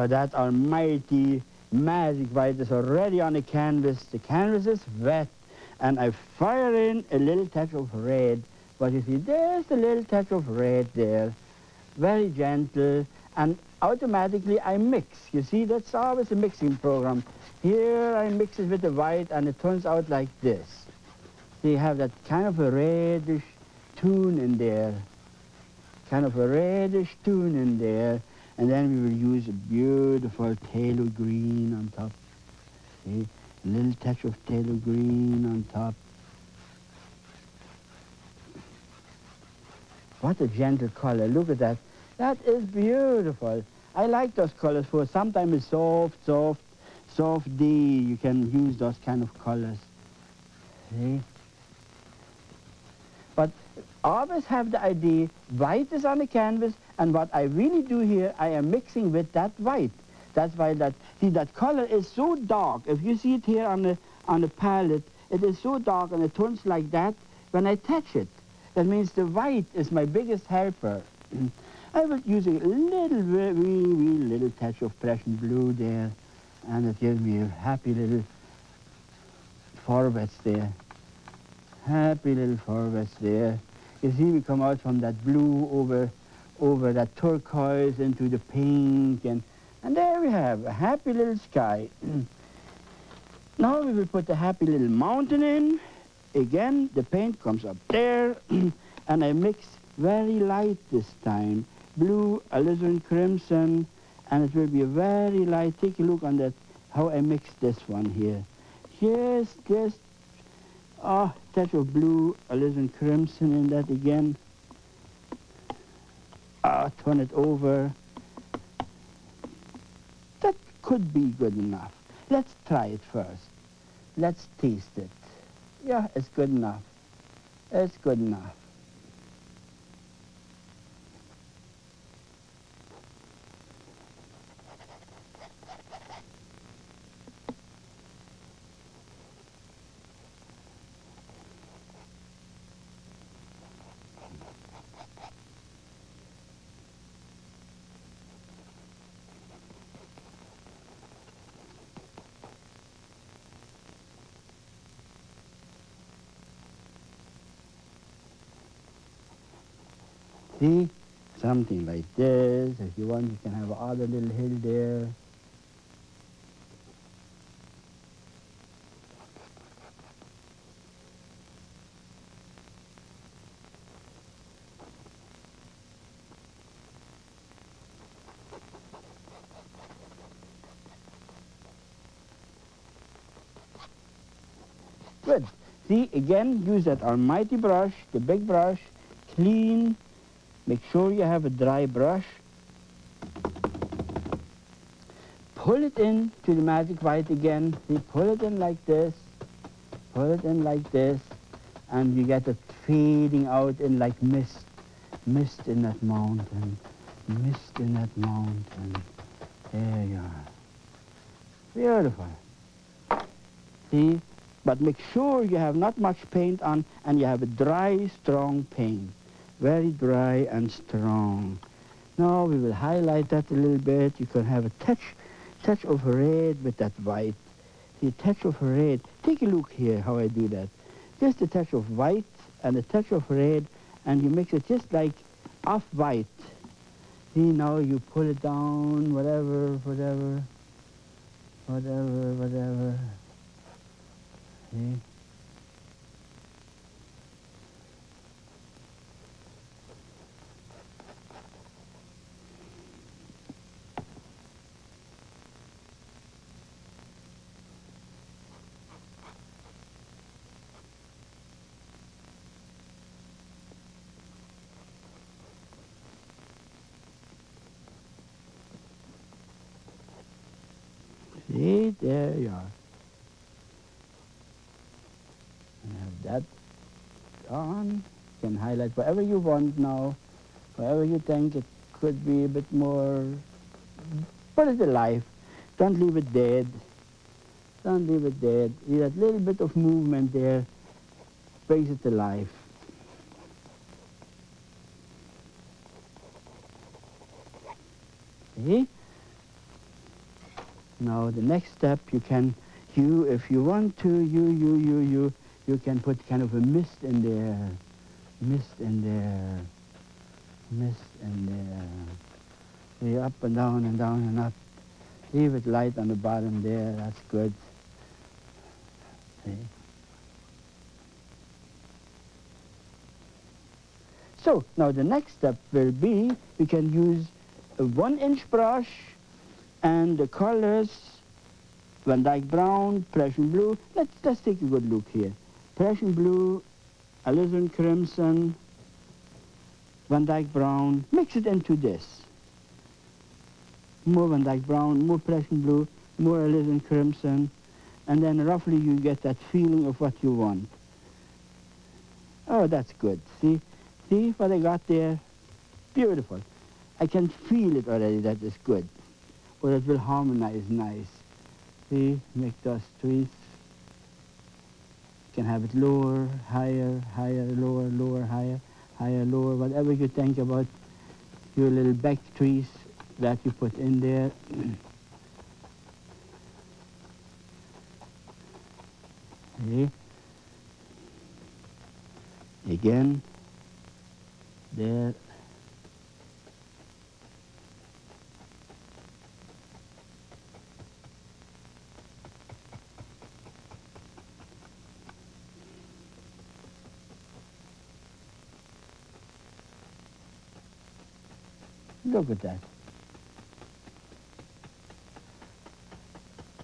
That almighty magic white is already on the canvas. The canvas is wet, and I fire in a little touch of red. But you see, there's a little touch of red there, very gentle, and automatically I mix. You see, that's always a mixing program. Here I mix it with the white, and it turns out like this. So you have that kind of a reddish tune in there, kind of a reddish tune in there. And then we will use a beautiful phthalo green on top. See, a little touch of phthalo green on top. What a gentle color. Look at that. That is beautiful. I like those colors for sometimes it's soft D. You can use those kind of colors. See? But always have the idea, white is on the canvas, and what I really do here, I am mixing with that white. That's why that color is so dark. If you see it here on the palette, it is so dark and it turns like that when I touch it. That means the white is my biggest helper. I will use a wee little touch of Prussian blue there, and it gives me a happy little foreheads there. Happy little foreheads there. You see, we come out from that blue over that turquoise into the pink, and there we have a happy little sky. Now we will put the happy little mountain in. Again, the paint comes up there, and I mix very light this time. Blue, alizarin crimson, and it will be a very light. Take a look on that, how I mix this one here. Here's just touch of blue, alizarin crimson in that again. Turn it over. That could be good enough. Let's try it first. Let's taste it. Yeah, it's good enough. It's good enough. See, something like this. If you want, you can have other little hill there. Good. See, again, use that almighty brush, the big brush, clean. Make sure you have a dry brush. Pull it in to the magic white again. See, pull it in like this. Pull it in like this. And you get it fading out in like mist. Mist in that mountain. Mist in that mountain. There you are. Beautiful. See? But make sure you have not much paint on and you have a dry, strong paint. Very dry and strong. Now we will highlight that a little bit. You can have a touch of red with that white. See, a touch of red. Take a look here how I do that. Just a touch of white and a touch of red, and you mix it just like off-white. See, now you pull it down, whatever. See? See, there you are. And have that on. You can highlight whatever you want now, whatever you think it could be a bit more. Put it alive. Don't leave it dead. Don't leave it dead. See, that little bit of movement there brings it to life. See? Now the next step, if you want to, you can put kind of a mist in there, mist in there, mist in there. See, up and down and down and up. Leave it light on the bottom there, that's good. See? So, now the next step will be, we can use a 1-inch brush and the colors, Van Dyke Brown, Prussian Blue. Let's take a good look here. Prussian Blue, Alizarin Crimson, Van Dyke Brown. Mix it into this. More Van Dyke Brown, more Prussian Blue, more Alizarin Crimson, and then roughly you get that feeling of what you want. Oh, that's good. See what I got there? Beautiful. I can feel it already that is good. Or it will harmonize nice. See, make those tweets. You can have it lower, higher, higher, lower, lower, higher, higher, lower, whatever you think about your little back trees that you put in there. See? Again, there. Look at that.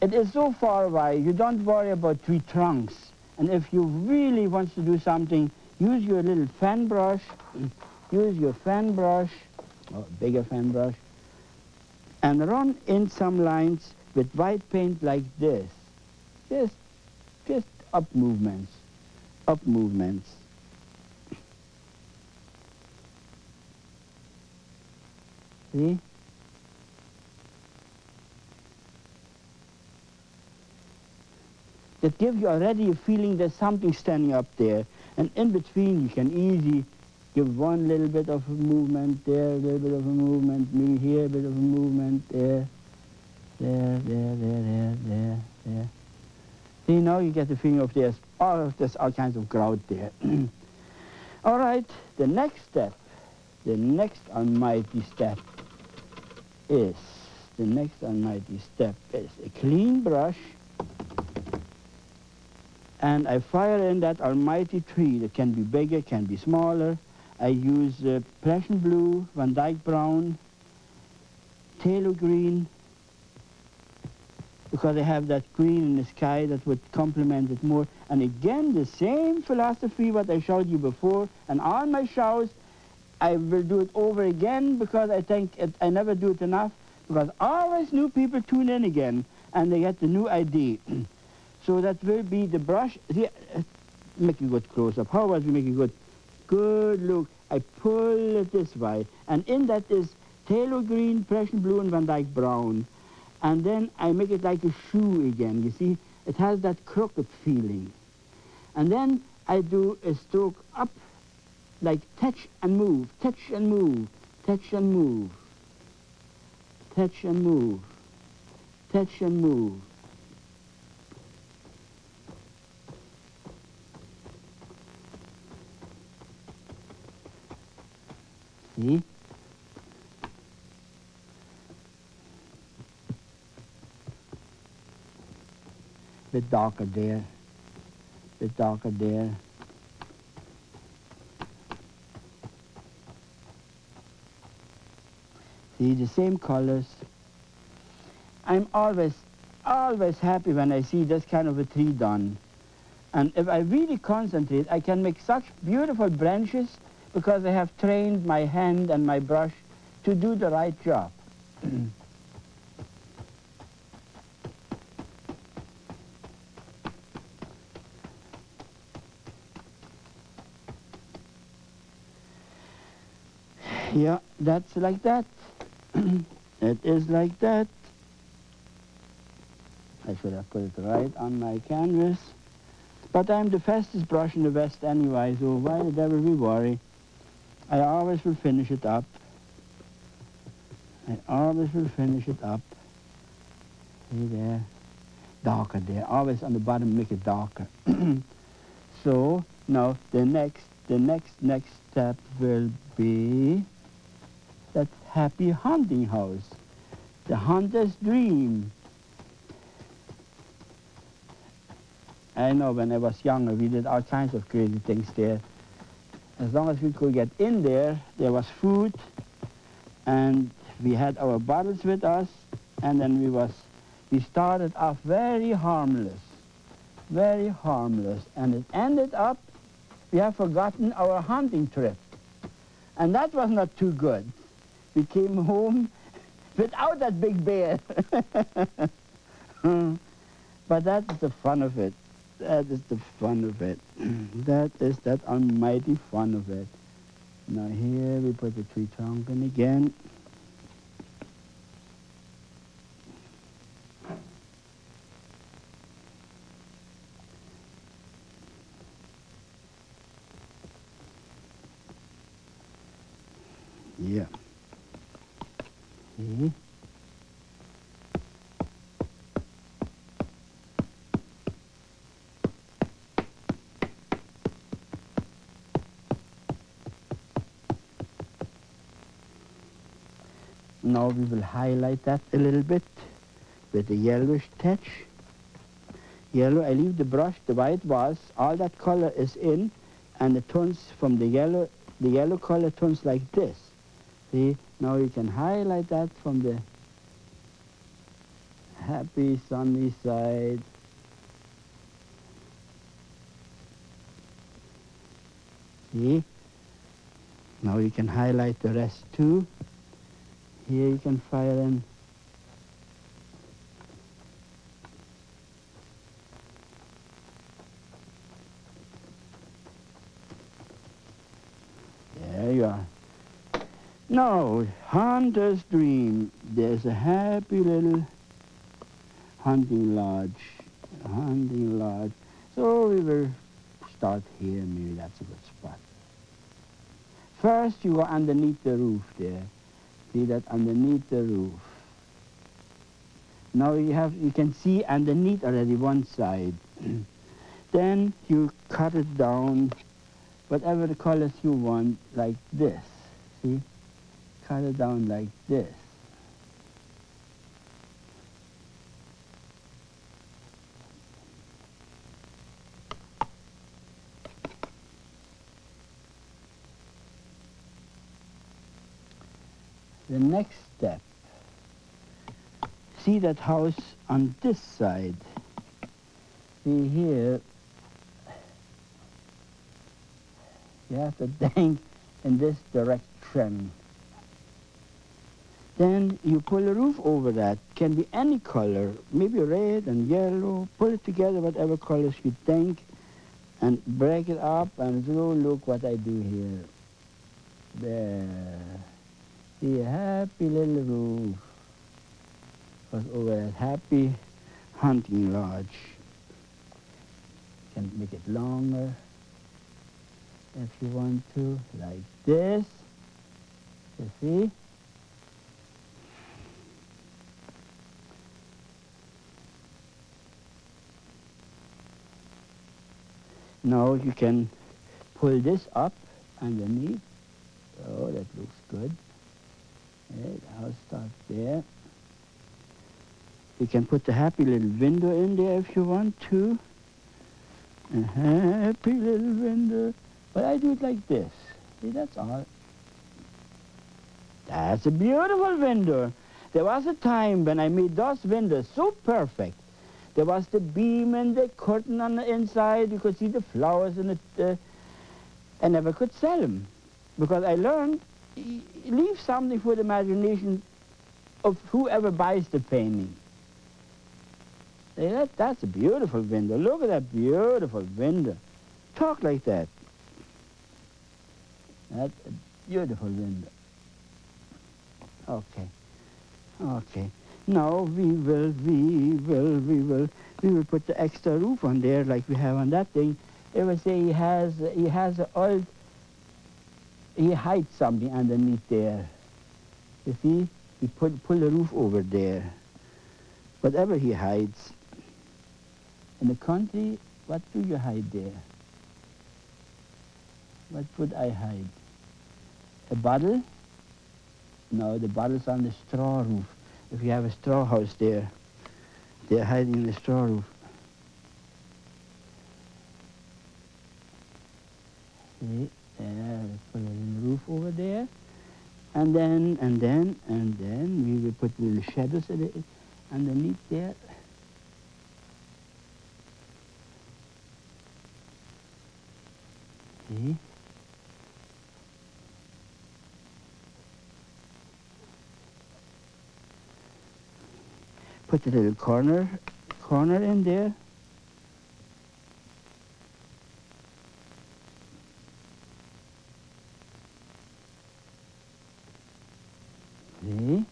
It is so far away, you don't worry about tree trunks. And if you really want to do something, use your little fan brush, use your fan brush, or bigger fan brush, and run in some lines with white paint like this. Just up movements, up movements. See? That gives you already a feeling there's something standing up there. And in between, you can easily give one little bit of a movement there, a little bit of a movement, maybe here, a bit of a movement, there. See, now you get the feeling of there's all kinds of grout there. All right, the next step, the next almighty step is a clean brush, and I fire in that almighty tree. That can be bigger, can be smaller. I use Prussian Blue, Van Dyke Brown, Phthalo Green, because I have that green in the sky that would complement it more. And again, the same philosophy what I showed you before, and on my shows, I will do it over again because I think I never do it enough, because always new people tune in again and they get the new idea. So that will be the brush. See, make a good close-up. How about we make a good look? I pull it this way, and in that is Phthalo Green, Prussian Blue, and Van Dyke Brown. And then I make it like a shoe again, you see? It has that crooked feeling. And then I do a stroke up, like touch and move, touch and move, touch and move, touch and move, touch and move. See? Bit darker there, bit darker there. See, the same colors. I'm always happy when I see this kind of a tree done. And if I really concentrate, I can make such beautiful branches because I have trained my hand and my brush to do the right job. Yeah, that's like that. It is like that. I should have put it right on my canvas. But I'm the fastest brush in the West anyway, so why the devil we worry? I always will finish it up. I always will finish it up. See there? Darker there. Always on the bottom, make it darker. So now the next step will be that happy hunting house, the hunter's dream. I know when I was younger, we did all kinds of crazy things there. As long as we could get in there, there was food, and we had our bottles with us, and then we started off very harmless, and it ended up, we have forgotten our hunting trip. And that was not too good. We came home without that big bear. But that is the fun of it. That is the fun of it. That is that almighty fun of it. Now here we put the tree trunk in again. Yeah. See? Now we will highlight that a little bit with a yellowish touch. Yellow, I leave the brush the way it was. All that color is in, and it turns from the yellow color turns like this. See, now you can highlight that from the happy sunny side. See? Now you can highlight the rest too. Here you can fire in. There you are. Now, hunter's dream. There's a happy little hunting lodge. So we will start here. Maybe that's a good spot. First, you go underneath the roof there. See that underneath the roof. Now you can see underneath already one side. Then you cut it down, whatever the colors you want, like this. See? Cut it down like this. The next step, see that house on this side. See here, you have to think in this direction. Then you pull a roof over that. Can be any color, maybe red and yellow. Pull it together, whatever colors you think, and break it up, and look what I do here. There. See, a happy little roof goes over that happy hunting lodge. You can make it longer if you want to, like this. You see? Now you can pull this up underneath. Oh, that looks good. Okay, the house starts there. You can put the happy little window in there if you want to. A happy little window. But I do it like this. See, that's all. That's a beautiful window. There was a time when I made those windows so perfect. There was the beam and the curtain on the inside. You could see the flowers in it. I never could sell them because I learned leave something for the imagination of whoever buys the painting. That's a beautiful window. Look at that beautiful window. Talk like that. That's a beautiful window. Okay. Now we will put the extra roof on there like we have on that thing. It will say he has an old, he hides something underneath there. You see? He pull the roof over there. whatever he hides. In the country, what do you hide there? What would I hide? A bottle? No, the bottle's on the straw roof. If you have a straw house there, they're hiding in the straw roof. See, there, put a little roof over there. And then we will put little shadows underneath there. See? Put a little corner in there. See?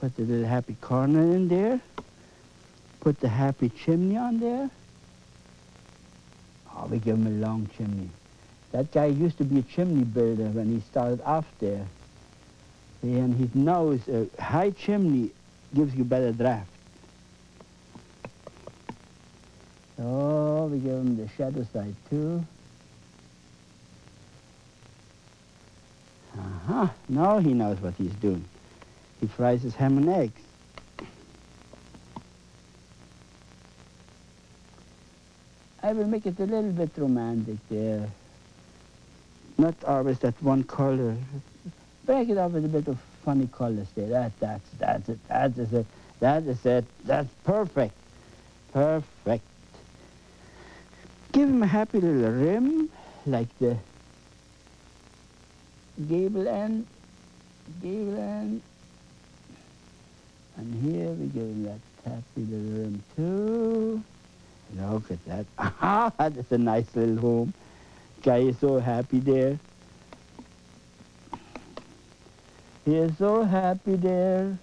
Put the little happy corner in there. Put the happy chimney on there. Oh, we give him a long chimney. That guy used to be a chimney builder when he started off there. See, and he knows a high chimney gives you better draft. So we give him the shadow side too. Now he knows what he's doing. He fries his ham and eggs. I will make it a little bit romantic there. Not always that one color. Break it up with a bit of funny colors there. That's it. That is it. That's perfect. Perfect. Give him a happy little rim, like the gable end. And here we give him that happy little rim too. Look at that. That's a nice little home. Guy is so happy there. He is so happy there.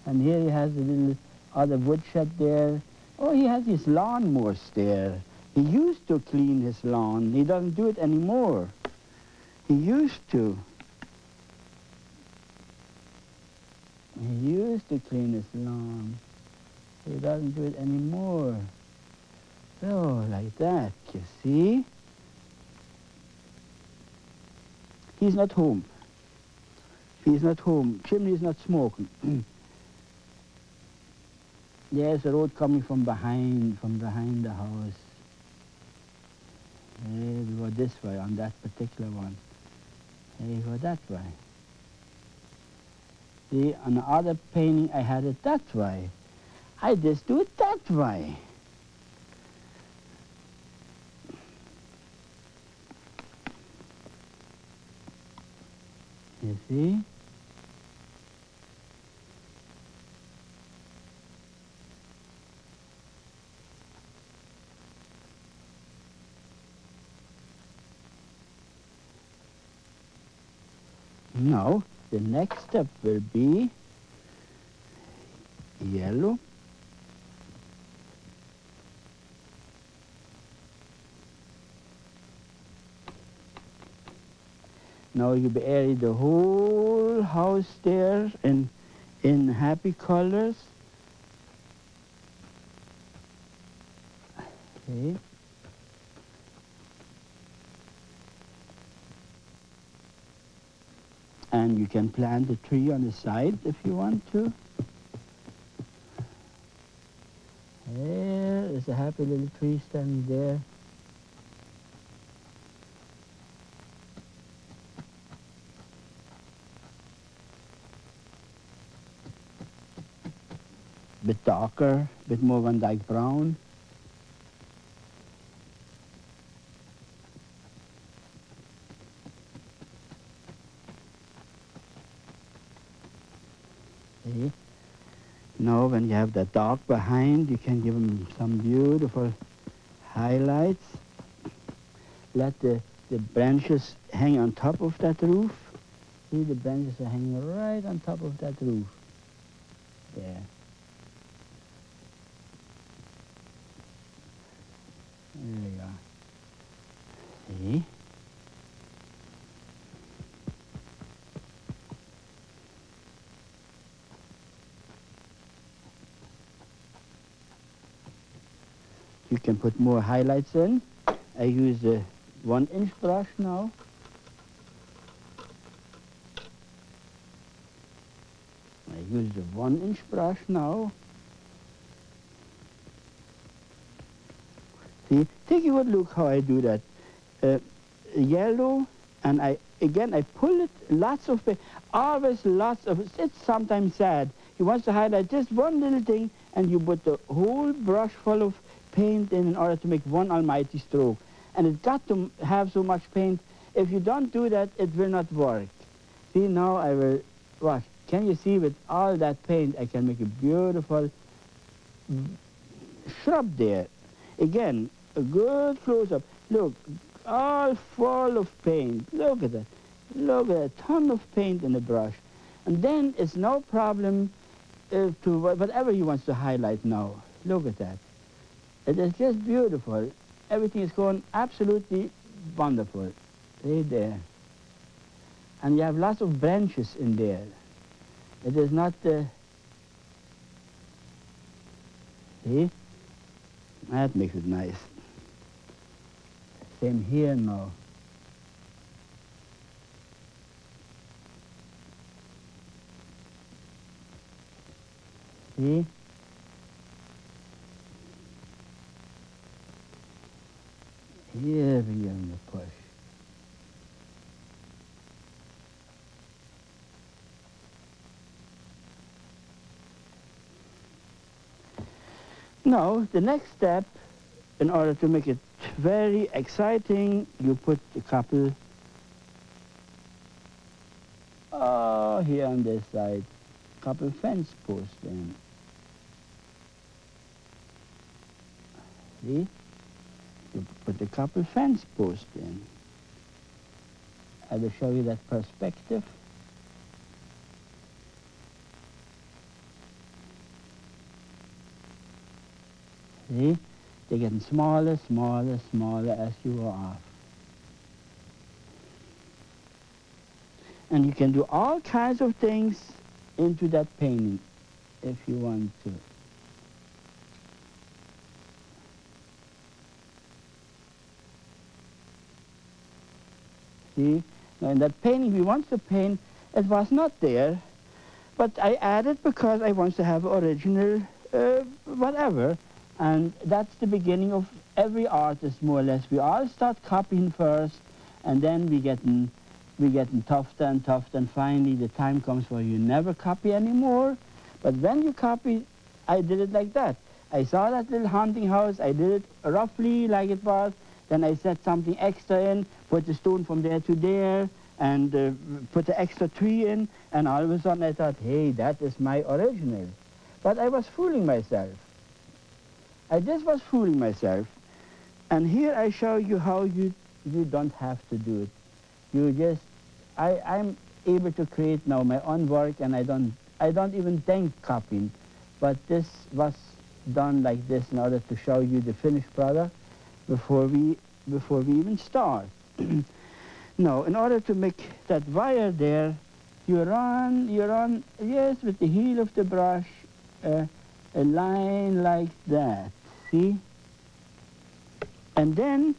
And here he has a little other woodshed there. Oh, he has his lawnmowers there. He used to clean his lawn. He doesn't do it anymore. He used to. He used to clean his lawn. He doesn't do it anymore. So, like that, you see? He's not home. He's not home. Chimney is not smoking. There's a road coming from behind the house. Hey, we go this way on that particular one. Hey, we go that way. See, on the other painting, I had it that way. I just do it that way. You see? Now, the next step will be yellow. Now you bury the whole house there in happy colors. Okay. And you can plant a tree on the side if you want to. There is a happy little tree standing there. Bit darker, bit more Van Dyke brown. See? Now when you have the dark behind, you can give them some beautiful highlights. Let the branches hang on top of that roof. See, the branches are hanging right on top of that roof. There. There you are. See? You can put more highlights in. I use a 1-inch brush now. I use the 1-inch brush now. See, take a good look how I do that. Yellow, and I pull it, lots of paint, always lots of, it's sometimes sad. You want to highlight just one little thing, and you put the whole brush full of paint in order to make one almighty stroke. And it's got to have so much paint. If you don't do that, it will not work. See, now I will, watch. Can you see with all that paint, I can make a beautiful shrub there. Again, a good close-up. Look, all full of paint. Look at that. Look at a ton of paint in the brush. And then it's no problem to whatever you want to highlight now. Look at that. It is just beautiful. Everything is going absolutely wonderful. See there. And you have lots of branches in there. It is not, see? That makes it nice. Same here now. See? Here we are in the push. Now, the next step, in order to make it very exciting, you put a couple, here on this side, couple fence posts in. See? You put a couple fence posts in. I will show you that perspective. See? They're getting smaller, smaller, smaller as you go off. And you can do all kinds of things into that painting if you want to. See? Now in that painting we want to paint, it was not there, but I added because I want to have original whatever. And that's the beginning of every artist, more or less. We all start copying first, and then we getting tougher and tougher, and finally the time comes where you never copy anymore. But when you copy, I did it like that. I saw that little hunting house, I did it roughly like it was, then I set something extra in, put the stone from there to there, and put the extra tree in, and all of a sudden I thought, hey, that is my original. But I was fooling myself. I just was fooling myself. And here I show you how you don't have to do it. You just, I'm able to create now my own work, and I don't even think copying. But this was done like this in order to show you the finished product before we even start. Now, in order to make that wire there, you run, yes, with the heel of the brush, a line like that, see? And then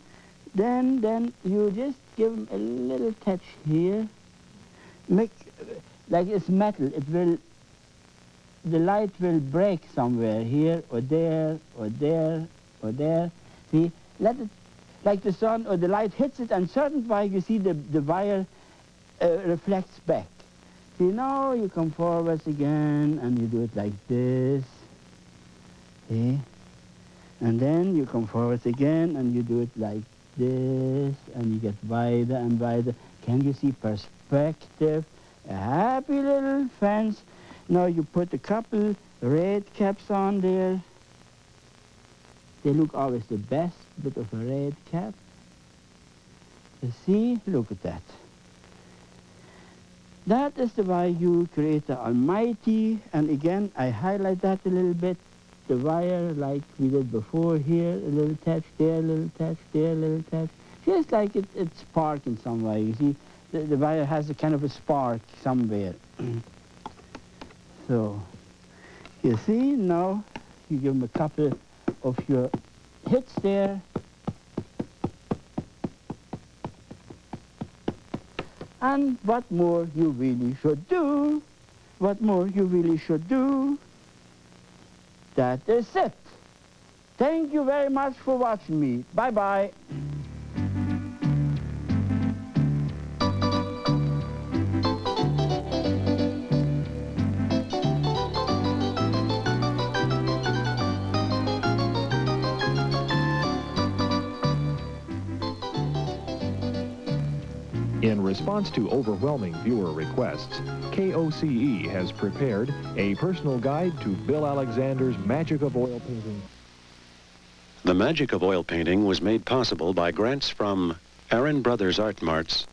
you just give them a little touch here. Make, like it's metal, the light will break somewhere, here or there, or there, or there. See, let it, like the sun or the light hits it, and certain way you see the wire reflects back. See, now you come forwards again, and you do it like this. See? And then you come forwards again, and you do it like this, and you get wider and wider. Can you see perspective? A happy little fence. Now you put a couple red caps on there. They look always the best, bit of a red cap. You see? Look at that. That is the way you create the almighty, and again, I highlight that a little bit. The wire, like we did before here, a little touch there, a little touch there, a little touch. Just like it's spark in some way, you see? The wire has a kind of a spark somewhere. So, you see, now you give them a couple of your hits there. And what more you really should do, what more you really should do, that is it. Thank you very much for watching me. Bye-bye. In response to overwhelming viewer requests, KOCE has prepared a personal guide to Bill Alexander's Magic of Oil Painting. The Magic of Oil Painting was made possible by grants from Aaron Brothers Art Marts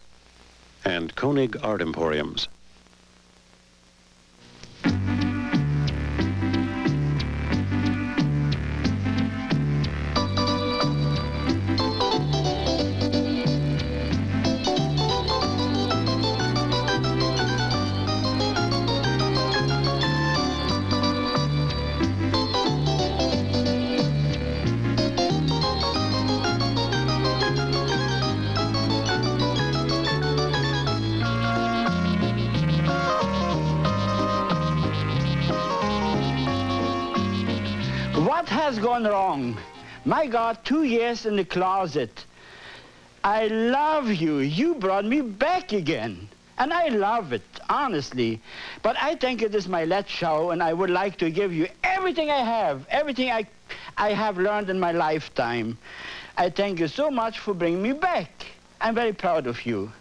and Koenig Art Emporiums. What has gone wrong? My God, 2 years in the closet. I love you. You brought me back again. And I love it, honestly. But I think it is my last show, and I would like to give you everything I have, everything I have learned in my lifetime. I thank you so much for bringing me back. I'm very proud of you.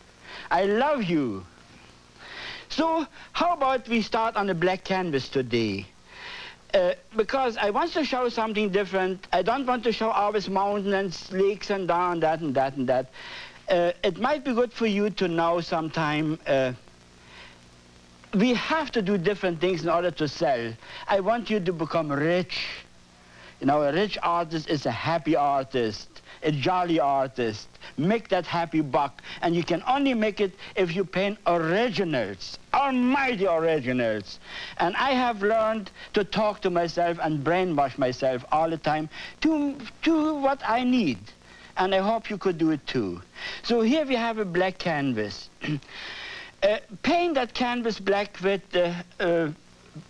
I love you. So how about we start on the black canvas today? Because I want to show something different. I don't want to show always mountains, lakes, and down, that and that and that. It might be good for you to know sometime we have to do different things in order to sell. I want you to become rich. You know, a rich artist is a happy artist, a jolly artist. Make that happy buck, and you can only make it if you paint originals, almighty originals. And I have learned to talk to myself and brainwash myself all the time to what I need. And I hope you could do it too. So here we have a black canvas. Paint that canvas black with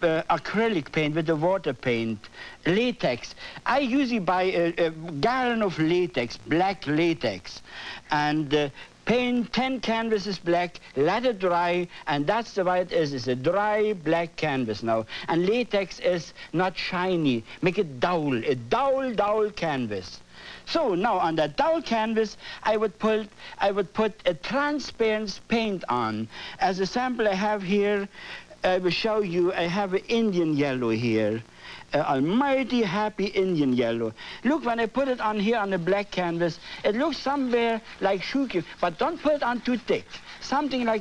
acrylic paint, with the water paint, latex. I usually buy a gallon of latex, black latex, and paint 10 canvases black, let it dry, and that's the way it is. It's a dry black canvas now. And latex is not shiny. Make it dull, a dull canvas. So now on that dull canvas, I would put a transparent paint on. As a sample I have here, I will show you, I have an Indian yellow here. Almighty happy Indian yellow. Look, when I put it on here on the black canvas, it looks somewhere like shuki, but don't put it on too thick. Something like